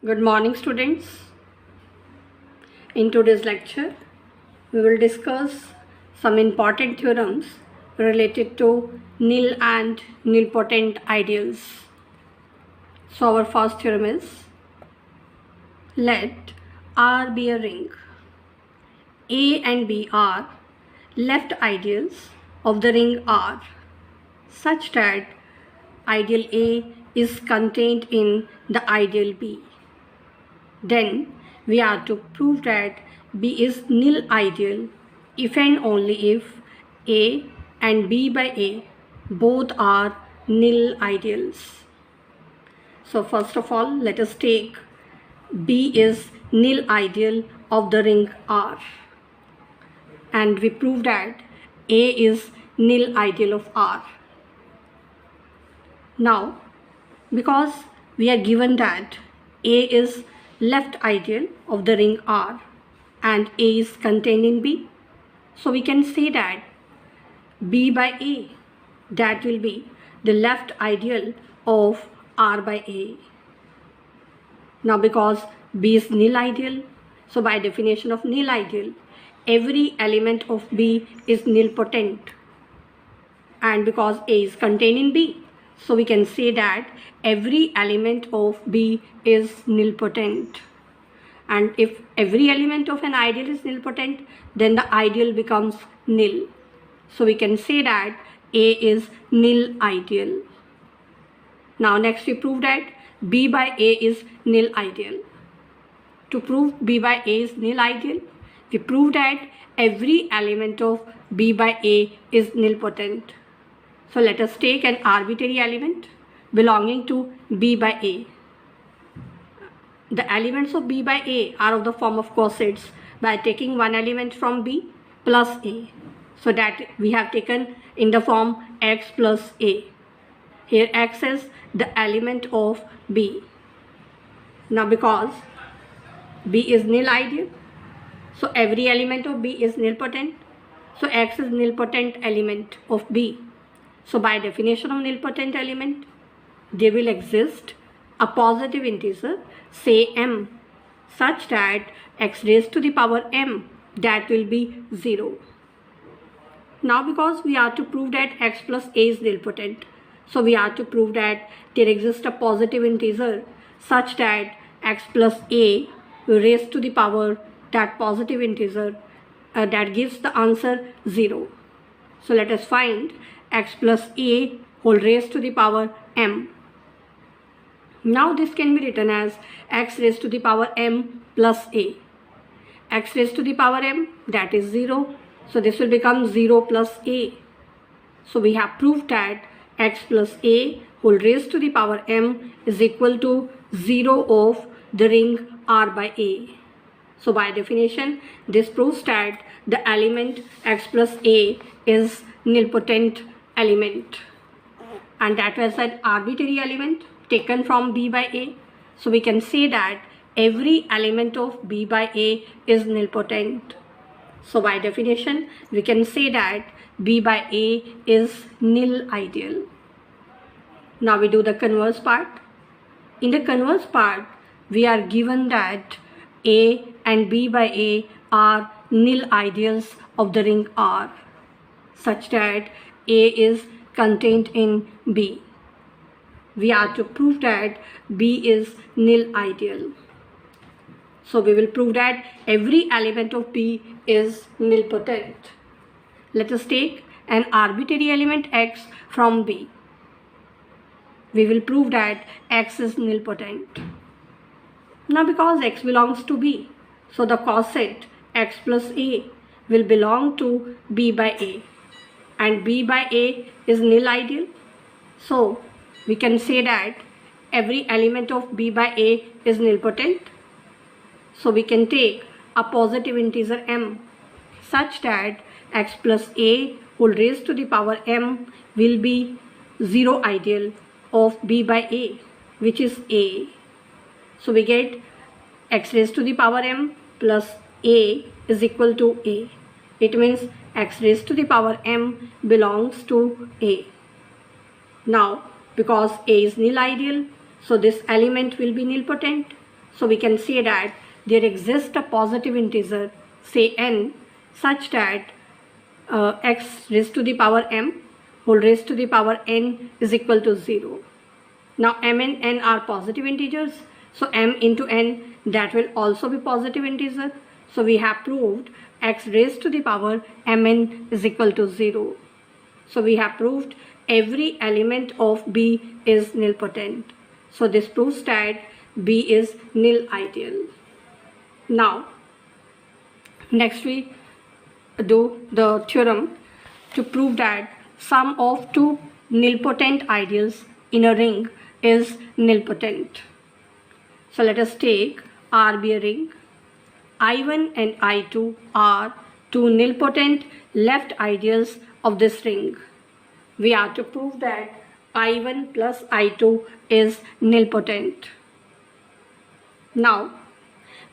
Good morning, students. In today's lecture, we will discuss some important theorems related to nil and nilpotent ideals. So, our first theorem is, let R be a ring. A and B are left ideals of the ring R such that ideal A is contained in the ideal B. Then we are to prove that B is nil ideal if and only if A and B by A both are nil ideals. So first of all, let us take B is nil ideal of the ring R, and we prove that A is nil ideal of R. Now, because we are given that A is left ideal of the ring R and A is contained in B, so we can say that B by A, that will be the left ideal of R by A. Now because B is nil ideal, so by definition of nil ideal, every element of B is nilpotent, and because A is contained in B, so we can say that every element of B is nilpotent. And if every element of an ideal is nilpotent, then the ideal becomes nil. So we can say that A is nil ideal. Now next we prove that B by A is nil ideal. To prove B by A is nil ideal, we prove that every element of B by A is nilpotent. So let us take an arbitrary element belonging to B by A. The elements of B by A are of the form of cosets by taking one element from B plus A. So that we have taken in the form x plus A. Here x is the element of B. Now because B is nil ideal, so every element of B is nilpotent. So x is nilpotent element of B. So by definition of nilpotent element, there will exist a positive integer, say m, such that x raised to the power m, that will be 0. Now because we are to prove that x plus A is nilpotent, so we are to prove that there exists a positive integer such that x plus A raised to the power that positive integer that gives the answer 0. So let us find x plus A whole raised to the power m. Now this can be written as x raised to the power m plus A. X raised to the power m, that is 0. So this will become 0 plus A. So we have proved that x plus A whole raised to the power m is equal to 0 of the ring R by A. So by definition, this proves that the element x plus A is nilpotent element, and that was an arbitrary element taken from B by A. So we can say that every element of B by A is nilpotent. So by definition, we can say that B by A is nil ideal. Now we do the converse part. In the converse part, we are given that A and B by A are nil ideals of the ring R, such that A is contained in B. We are to prove that B is nil ideal. So we will prove that every element of B is nilpotent. Let us take an arbitrary element x from B. We will prove that x is nilpotent. Now because x belongs to B, so the coset x plus A will belong to B by A, and B by A is nil ideal. So we can say that every element of B by A is nilpotent. So we can take a positive integer m such that x plus A whole raised to the power m will be 0 ideal of B by A, which is A. So we get x raised to the power m plus A is equal to A. It means x raised to the power m belongs to A. Now because A is nil ideal, so this element will be nilpotent. So we can say that there exists a positive integer, say n, such that x raised to the power m whole raised to the power n is equal to 0. Now m and n are positive integers, so m into n, that will also be positive integer. So we have proved x raised to the power mn is equal to 0. So we have proved every element of B is nilpotent. So this proves that B is nil ideal. Now, next we do the theorem to prove that sum of two nilpotent ideals in a ring is nilpotent. So let us take R be a ring. I1 and I2 are two nilpotent left ideals of this ring. We are to prove that I1 plus I2 is nilpotent. Now,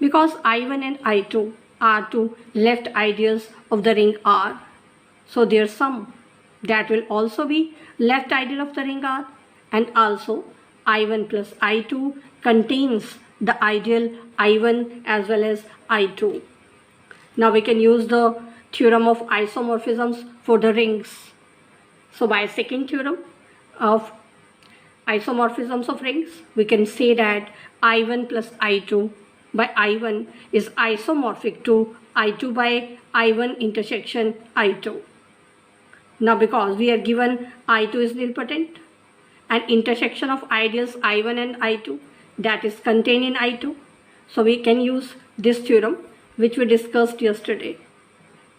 because I1 and I2 are two left ideals of the ring R, so their sum, that will also be left ideal of the ring R, and also I1 plus I2 contains the ideal I1 as well as I2. Now we can use the theorem of isomorphisms for the rings. So by second theorem of isomorphisms of rings, we can say that I1 plus I2 by I1 is isomorphic to I2 by I1 intersection I2. Now because we are given I2 is nilpotent, and intersection of ideals I1 and I2, that is contained in I2. So we can use this theorem which we discussed yesterday.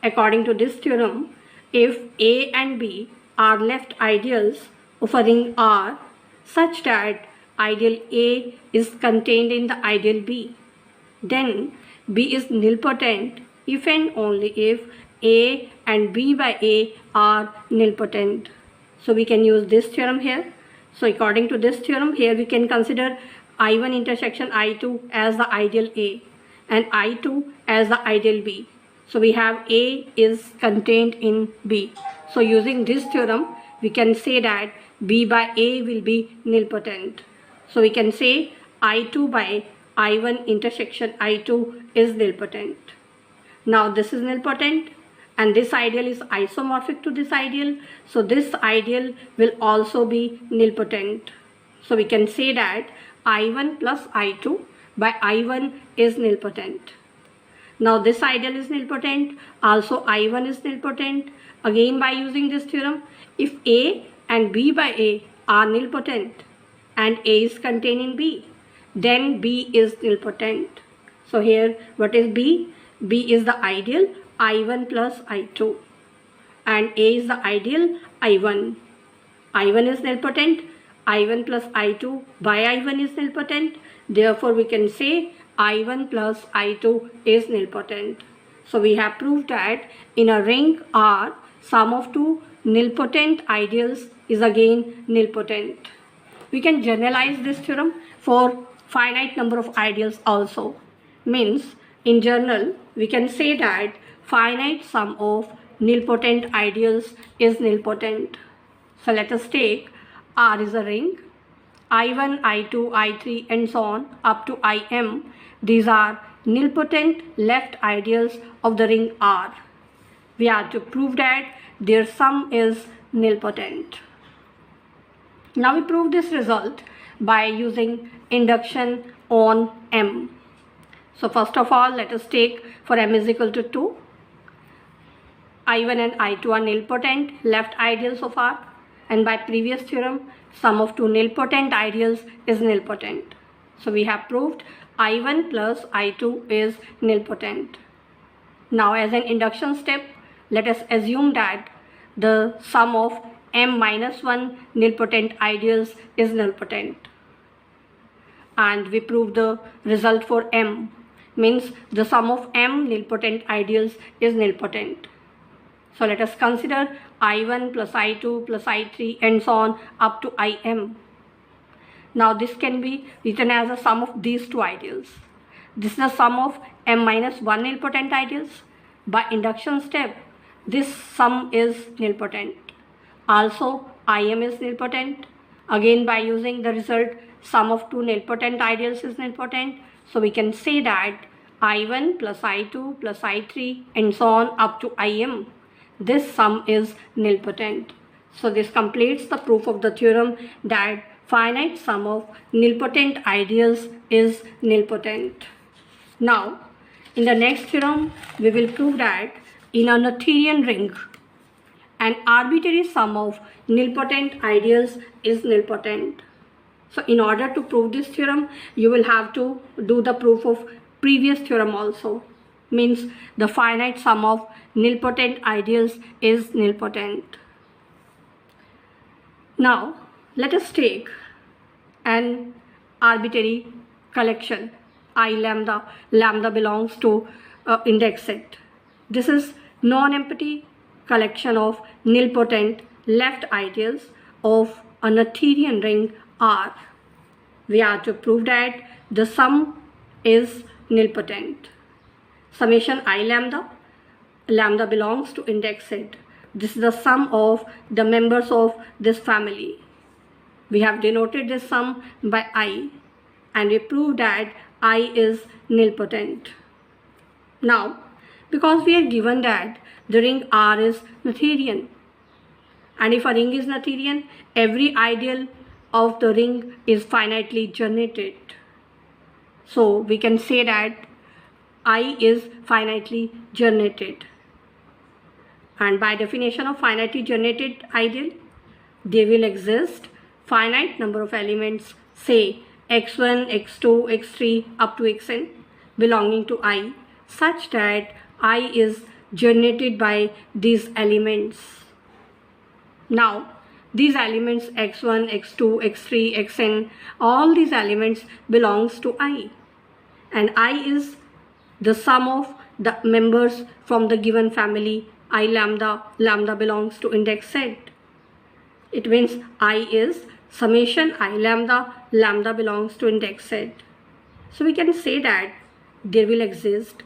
According to this theorem, if A and B are left ideals of a ring R such that ideal A is contained in the ideal B, then B is nilpotent if and only if A and B by A are nilpotent. So we can use this theorem here. So according to this theorem, here we can consider I1 intersection I2 as the ideal A and I2 as the ideal B. So we have A is contained in B. So using this theorem, we can say that B by A will be nilpotent. So we can say I2 by I1 intersection I2 is nilpotent. Now this is nilpotent and this ideal is isomorphic to this ideal. So this ideal will also be nilpotent. So we can say that I1 plus I2 by I1 is nilpotent. Now this ideal is nilpotent, also I1 is nilpotent. Again by using this theorem, if A and B by A are nilpotent and A is contained in B, then B is nilpotent. So here what is B? B is the ideal I1 plus I2 and A is the ideal I1. I1 is nilpotent, I1 plus I2 by I1 is nilpotent. Therefore we can say I1 plus I2 is nilpotent. So we have proved that in a ring R, sum of two nilpotent ideals is again nilpotent. We can generalize this theorem for finite number of ideals also. Means in general we can say that finite sum of nilpotent ideals is nilpotent. So let us take R is a ring. I1, I2, I3 and so on up to Im. These are nilpotent left ideals of the ring R. We are to prove that their sum is nilpotent. Now we prove this result by using induction on M. So first of all, let us take for M is equal to 2. I1 and I2 are nilpotent left ideals of R, and by previous theorem, sum of two nilpotent ideals is nilpotent. So we have proved I1 plus I2 is nilpotent. Now as an induction step, let us assume that the sum of M minus 1 nilpotent ideals is nilpotent. And we prove the result for M, means the sum of M nilpotent ideals is nilpotent. So let us consider I1 plus I2 plus I3 and so on up to Im. Now this can be written as a sum of these two ideals. This is the sum of M minus 1 nilpotent ideals. By induction step, this sum is nilpotent. Also Im is nilpotent. Again by using the result, sum of two nilpotent ideals is nilpotent. So we can say that I1 plus I2 plus I3 and so on up to IM, this sum is nilpotent. So this completes the proof of the theorem that finite sum of nilpotent ideals is nilpotent. Now, in the next theorem, we will prove that in a Noetherian ring, an arbitrary sum of nilpotent ideals is nilpotent. So in order to prove this theorem, you will have to do the proof of previous theorem also. Means the finite sum of nilpotent ideals is nilpotent. Now let us take an arbitrary collection I lambda. Lambda belongs to index set. This is non-empty collection of nilpotent left ideals of a Noetherian ring R. We are to prove that the sum is nilpotent. Summation I lambda. Lambda belongs to index set. This is the sum of the members of this family. We have denoted this sum by I, and we prove that I is nilpotent. Now, because we are given that the ring R is Noetherian, and if a ring is Noetherian, every ideal of the ring is finitely generated. So we can say that I is finitely generated. And by definition of finitely generated ideal, there will exist finite number of elements, say x1, x2, x3 up to xn belonging to I, such that I is generated by these elements. Now, these elements x1, x2, x3, xn, all these elements belongs to I, and I is the sum of the members from the given family I lambda. Lambda belongs to index set. It means I is summation I lambda. Lambda belongs to index set. So we can say that there will exist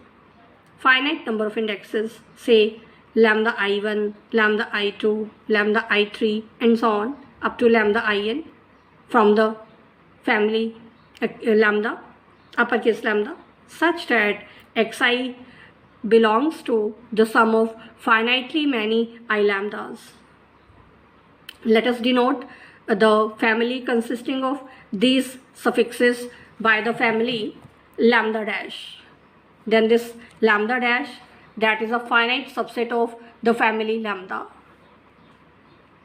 finite number of indexes, say lambda I1, lambda I2, lambda I3 and so on up to lambda IN from the family lambda, uppercase lambda, such that xi belongs to the sum of finitely many I lambdas. Let us denote the family consisting of these suffixes by the family lambda dash. Then this lambda dash, that is a finite subset of the family lambda.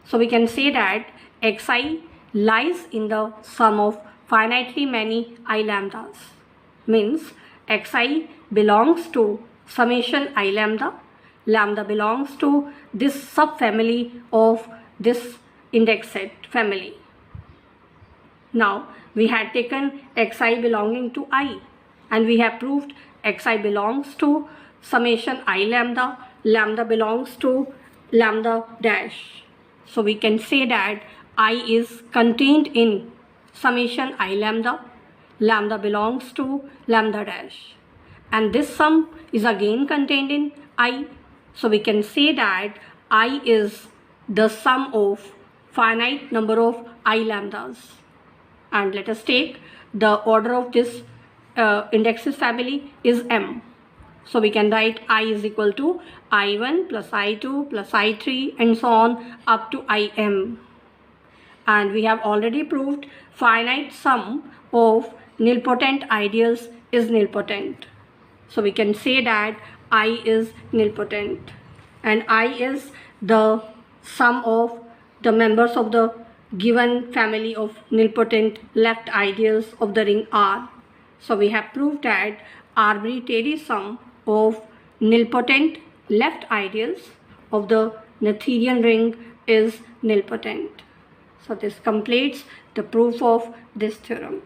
So we can say that xi lies in the sum of finitely many I lambdas. Means xi belongs to summation I lambda. Lambda belongs to this subfamily of this index set family. Now we had taken xi belonging to I, and we have proved xi belongs to summation I lambda. Lambda belongs to lambda dash. So we can say that I is contained in summation I lambda. Lambda belongs to lambda dash, and this sum is again contained in I. So we can say that I is the sum of finite number of I lambdas. And let us take the order of this indexes family is M. So we can write I is equal to I1 plus I2 plus I3 and so on up to IM. And we have already proved finite sum of nilpotent ideals is nilpotent. So we can say that I is nilpotent, and I is the sum of the members of the given family of nilpotent left ideals of the ring R. So we have proved that arbitrary sum of nilpotent left ideals of the Noetherian ring is nilpotent. So this completes the proof of this theorem.